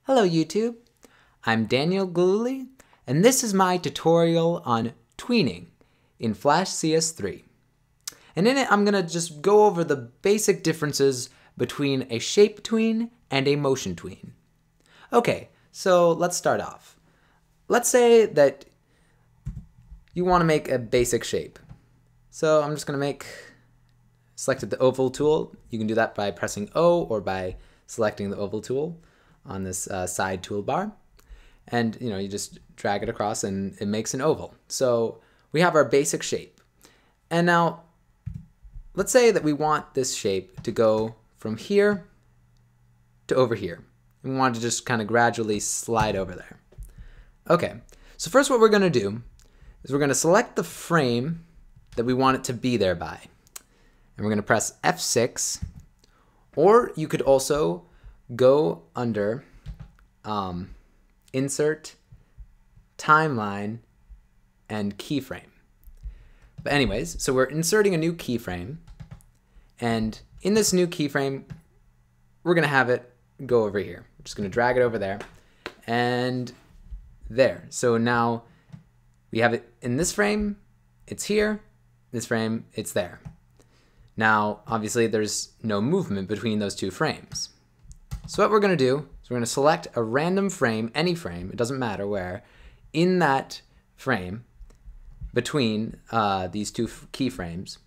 Hello YouTube, I'm Daniel Galuli, and this is my tutorial on tweening in Flash CS3. And in it I'm going to just go over the basic differences between a shape tween and a motion tween. Okay, so let's start off. Let's say that you want to make a basic shape. So I'm just going to select the oval tool. You can do that by pressing O or by selecting the oval tool on this side toolbar, and you just drag it across and it makes an oval. So we have our basic shape, and now let's say that we want this shape to go from here to over here. We want to just kind of gradually slide over there. Okay, so first what we're going to do is we're going to select the frame that we want it to be there by, and we're going to press F6, or you could also go under Insert, Timeline, and Keyframe. But anyways, so we're inserting a new keyframe, and in this new keyframe, we're going to have it go over here. We're just going to drag it over there, and there. So now we have it in this frame, it's here, this frame, it's there. Now, obviously, there's no movement between those two frames. So what we're going to do is we're going to select a random frame, any frame, it doesn't matter where, in that frame between these two keyframes,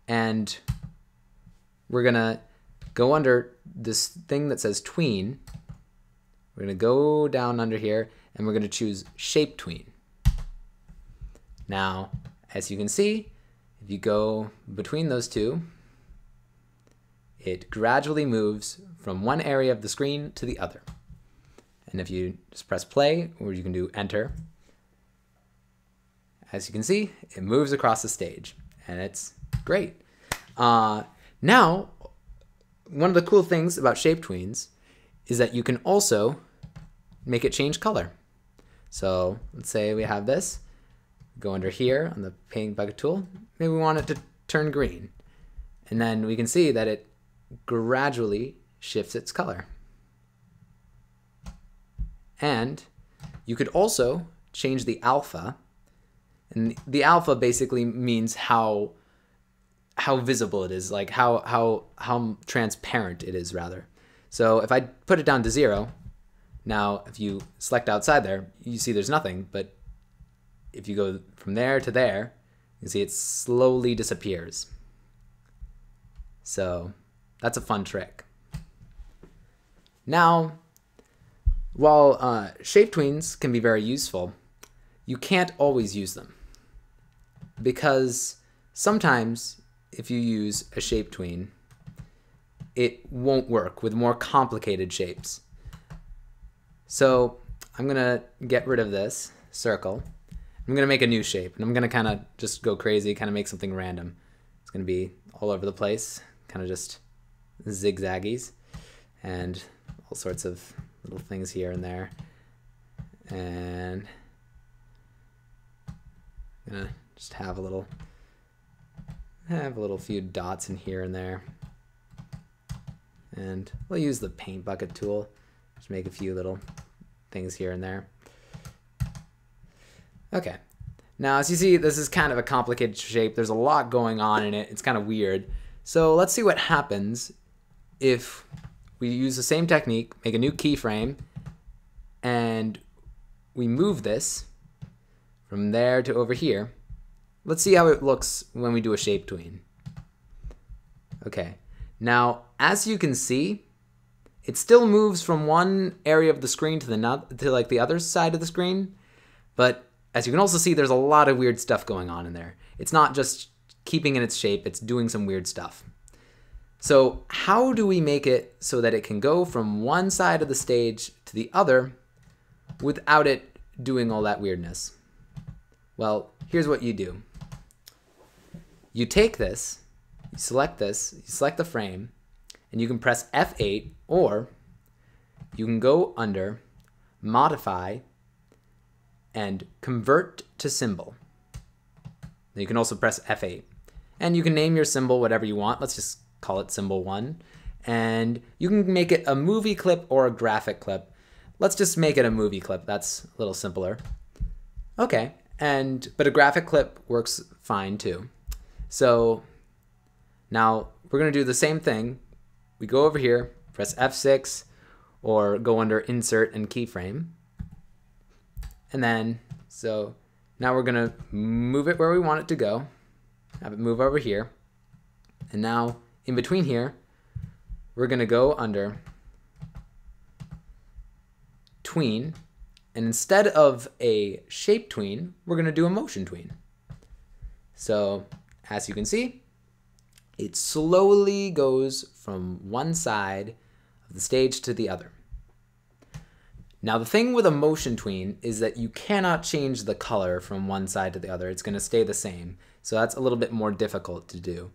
and we're going to go under this thing that says tween. We're going to go down under here, and we're going to choose shape tween. Now, as you can see, if you go between those two, it gradually moves from one area of the screen to the other. And if you just press play, or you can do enter, as you can see, it moves across the stage, and it's great. Now, one of the cool things about shape tweens is that you can also make it change color. So let's say we have this, go under here on the paint bucket tool, maybe we want it to turn green. And then we can see that it gradually shifts its color. And you could also change the alpha, and the alpha basically means how visible it is, like how transparent it is, rather. So if I put it down to 0, now if you select outside there, you see there's nothing, but if you go from there to there, you can see it slowly disappears. So that's a fun trick. Now, while shape tweens can be very useful, you can't always use them, because sometimes if you use a shape tween, it won't work with more complicated shapes. So I'm gonna get rid of this circle. I'm gonna make a new shape, and I'm gonna kind of just go crazy, kind of make something random. It's gonna be all over the place, kind of just zigzaggies and all sorts of little things here and there. And I'm gonna just have a little few dots in here and there. And we'll use the paint bucket tool, just make a few little things here and there. Okay, now as you see, this is kind of a complicated shape. There's a lot going on in it. It's kind of weird. So let's see what happens if we use the same technique, make a new keyframe, and we move this from there to over here. Let's see how it looks when we do a shape tween. Okay, now as you can see, it still moves from one area of the screen to the other side of the screen, but as you can also see, there's a lot of weird stuff going on in there. It's not just keeping in its shape, it's doing some weird stuff. So how do we make it so that it can go from one side of the stage to the other without it doing all that weirdness? Well, here's what you do. You take this, you select the frame, and you can press F8, or you can go under Modify and Convert to Symbol. You can also press F8. And you can name your symbol whatever you want. Let's just call it symbol 1. And you can make it a movie clip or a graphic clip. Let's just make it a movie clip. That's a little simpler. Okay, but a graphic clip works fine too. So now we're going to do the same thing. We go over here, press F6, or go under Insert and Keyframe. And then, so now we're going to move it where we want it to go. Have it move over here. And now, in between here, we're going to go under Tween. And instead of a shape tween, we're going to do a motion tween. So, as you can see, it slowly goes from one side of the stage to the other. Now, the thing with a motion tween is that you cannot change the color from one side to the other. It's going to stay the same. So that's a little bit more difficult to do.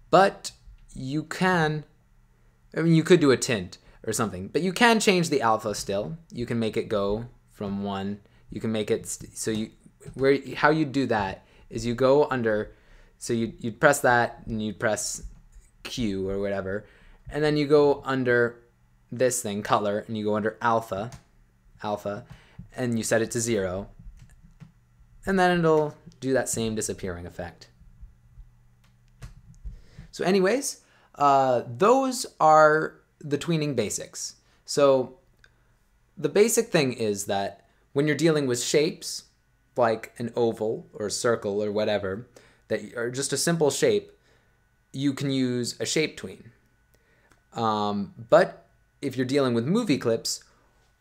But you can, you could do a tint or something, but you can change the alpha still. You can make it go from one, you can make it, so how you do that is you go under, so you'd press that and you'd press Q or whatever, and then you go under this thing, color, and you go under alpha, and you set it to 0, and then it'll do that same disappearing effect. So anyways, those are the tweening basics. So the basic thing is that when you're dealing with shapes, like an oval or a circle or whatever, that are just a simple shape, you can use a shape tween. But if you're dealing with movie clips,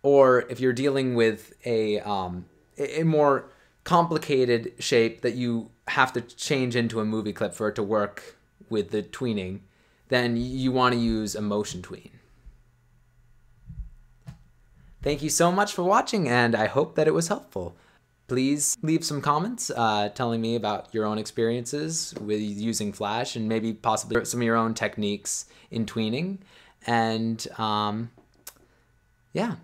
or if you're dealing with a more complicated shape that you have to change into a movie clip for it to work with the tweening, then you want to use a motion tween. Thank you so much for watching, and I hope that it was helpful. Please leave some comments telling me about your own experiences with using Flash, and maybe possibly some of your own techniques in tweening. And yeah.